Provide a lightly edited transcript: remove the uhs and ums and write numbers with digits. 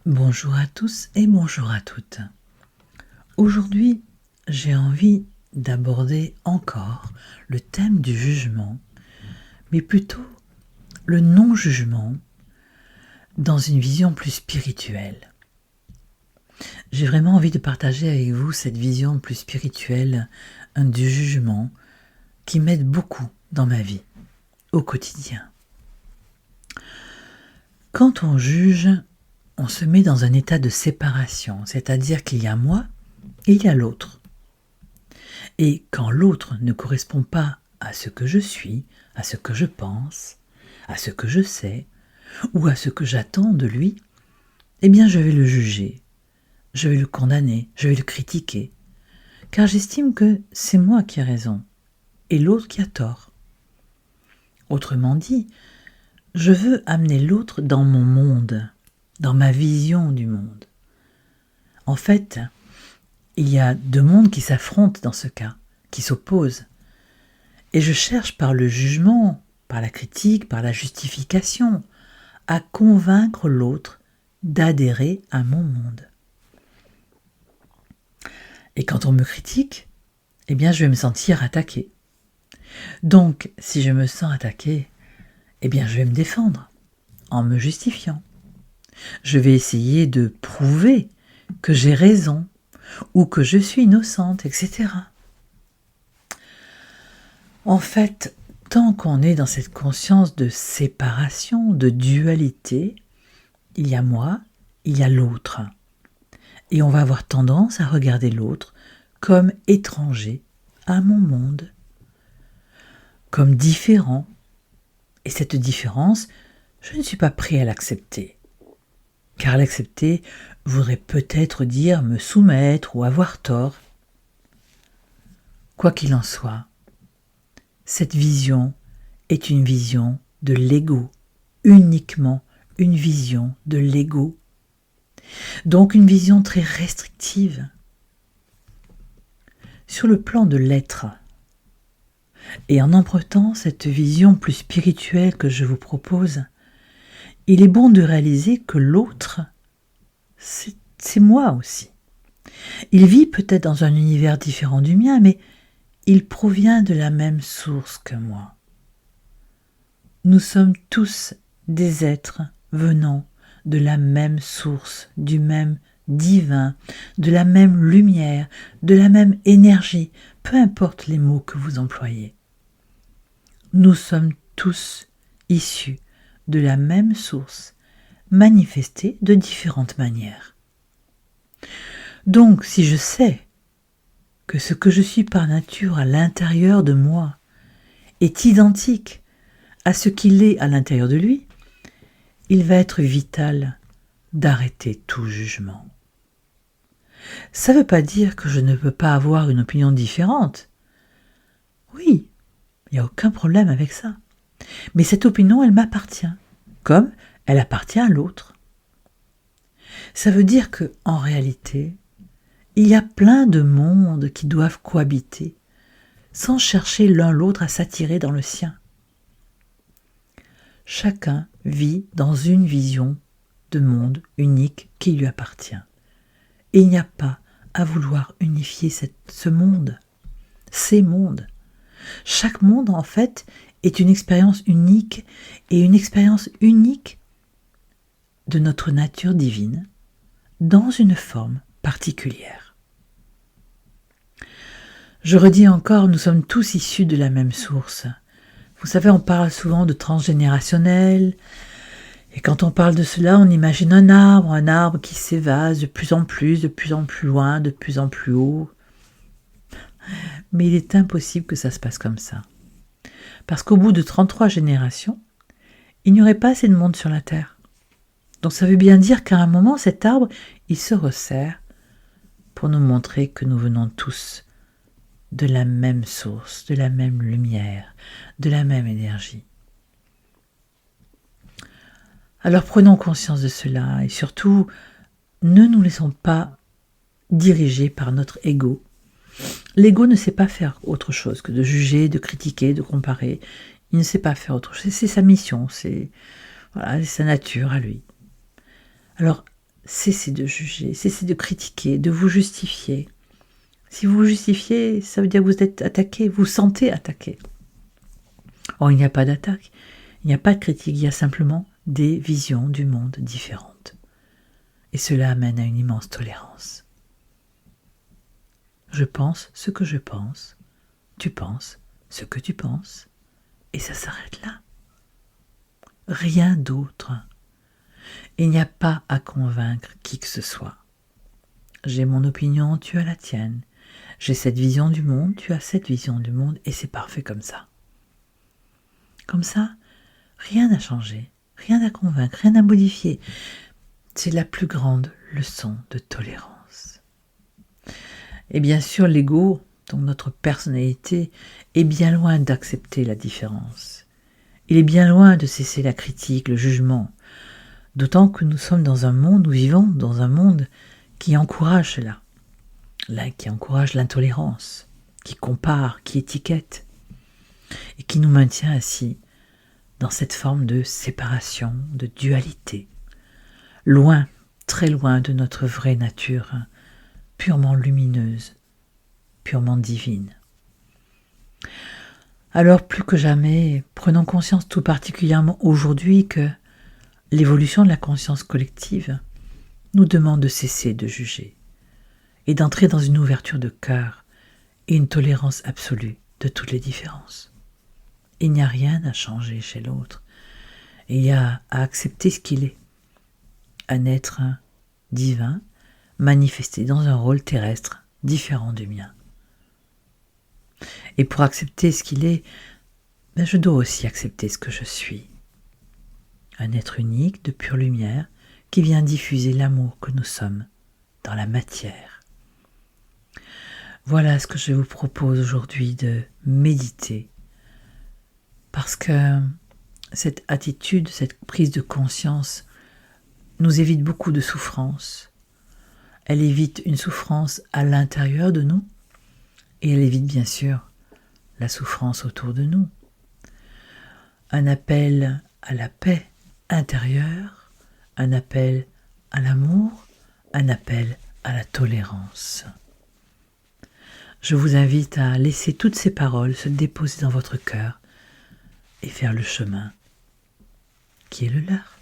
Bonjour à tous et bonjour à toutes. Aujourd'hui, j'ai envie d'aborder encore le thème du jugement, mais plutôt le non-jugement dans une vision plus spirituelle. J'ai vraiment envie de partager avec vous cette vision plus spirituelle du jugement qui m'aide beaucoup dans ma vie, au quotidien. Quand on juge, on se met dans un état de séparation, c'est-à-dire qu'il y a moi et il y a l'autre. Et quand l'autre ne correspond pas à ce que je suis, à ce que je pense, à ce que je sais, ou à ce que j'attends de lui, eh bien je vais le juger, je vais le condamner, je vais le critiquer, car j'estime que c'est moi qui ai raison, et l'autre qui a tort. Autrement dit, je veux amener l'autre dans mon monde, dans ma vision du monde. En fait, il y a deux mondes qui s'affrontent dans ce cas, qui s'opposent. Et je cherche par le jugement, par la critique, par la justification, à convaincre l'autre d'adhérer à mon monde. Et quand on me critique, eh bien je vais me sentir attaqué. Donc, si je me sens attaqué, eh bien je vais me défendre en me justifiant. Je vais essayer de prouver que j'ai raison ou que je suis innocente, etc. En fait, tant qu'on est dans cette conscience de séparation, de dualité, il y a moi, il y a l'autre. Et on va avoir tendance à regarder l'autre comme étranger à mon monde, comme différent. Et cette différence, je ne suis pas prêt à l'accepter. Car l'accepter voudrait peut-être dire me soumettre ou avoir tort. Quoi qu'il en soit, cette vision est une vision de l'ego, uniquement une vision de l'ego. Donc une vision très restrictive. Sur le plan de l'être, et en empruntant cette vision plus spirituelle que je vous propose, il est bon de réaliser que l'autre, c'est moi aussi. Il vit peut-être dans un univers différent du mien, mais il provient de la même source que moi. Nous sommes tous des êtres venant de la même source, du même divin, de la même lumière, de la même énergie, peu importe les mots que vous employez. Nous sommes tous issus de la même source, manifestés de différentes manières. Donc, si je sais que ce que je suis par nature à l'intérieur de moi est identique à ce qu'il est à l'intérieur de lui, il va être vital d'arrêter tout jugement. Ça ne veut pas dire que je ne peux pas avoir une opinion différente. Oui, il n'y a aucun problème avec ça. Mais cette opinion, elle m'appartient, comme elle appartient à l'autre. Ça veut dire que, en réalité, il y a plein de mondes qui doivent cohabiter, sans chercher l'un l'autre à s'attirer dans le sien. Chacun vit dans une vision de monde unique qui lui appartient. Et il n'y a pas à vouloir unifier ce monde, ces mondes. Chaque monde, en fait, est une expérience unique et une expérience unique de notre nature divine dans une forme particulière. Je redis encore, nous sommes tous issus de la même source. Vous savez, on parle souvent de transgénérationnel, et quand on parle de cela, on imagine un arbre qui s'évase de plus en plus loin, de plus en plus haut. Mais il est impossible que ça se passe comme ça. Parce qu'au bout de 33 générations, il n'y aurait pas assez de monde sur la Terre. Donc ça veut bien dire qu'à un moment, cet arbre, il se resserre pour nous montrer que nous venons tous de la même source, de la même lumière, de la même énergie. Alors prenons conscience de cela et surtout, ne nous laissons pas diriger par notre ego. L'ego ne sait pas faire autre chose que de juger, de critiquer, de comparer. Il ne sait pas faire autre chose. C'est sa mission, c'est sa nature à lui. Alors, cessez de juger, cessez de critiquer, de vous justifier. Si vous vous justifiez, ça veut dire que vous êtes attaqué, vous vous sentez attaqué. Or, il n'y a pas d'attaque, il n'y a pas de critique, il y a simplement des visions du monde différentes. Et cela amène à une immense tolérance. Je pense ce que je pense, tu penses ce que tu penses, et ça s'arrête là. Rien d'autre. Il n'y a pas à convaincre qui que ce soit. J'ai mon opinion, tu as la tienne. J'ai cette vision du monde, tu as cette vision du monde, et c'est parfait comme ça. Comme ça, rien n'a changé, rien à convaincre, rien à modifier. C'est la plus grande leçon de tolérance. Et bien sûr, l'ego, donc notre personnalité, est bien loin d'accepter la différence. Il est bien loin de cesser la critique, le jugement. D'autant que nous sommes dans un monde, nous vivons dans un monde qui encourage cela. Là, qui encourage l'intolérance, qui compare, qui étiquette, et qui nous maintient ainsi dans cette forme de séparation, de dualité, loin, très loin de notre vraie nature, purement lumineuse, purement divine. Alors plus que jamais, prenons conscience tout particulièrement aujourd'hui que l'évolution de la conscience collective nous demande de cesser de juger et d'entrer dans une ouverture de cœur et une tolérance absolue de toutes les différences. Il n'y a rien à changer chez l'autre, il y a à accepter ce qu'il est, un être divin manifesté dans un rôle terrestre différent du mien. Et pour accepter ce qu'il est, je dois aussi accepter ce que je suis. Un être unique de pure lumière qui vient diffuser l'amour que nous sommes dans la matière. Voilà ce que je vous propose aujourd'hui de méditer, parce que cette attitude, cette prise de conscience nous évite beaucoup de souffrance. Elle évite une souffrance à l'intérieur de nous et elle évite bien sûr la souffrance autour de nous. Un appel à la paix intérieure, un appel à l'amour, un appel à la tolérance. Je vous invite à laisser toutes ces paroles se déposer dans votre cœur et faire le chemin qui est le leur.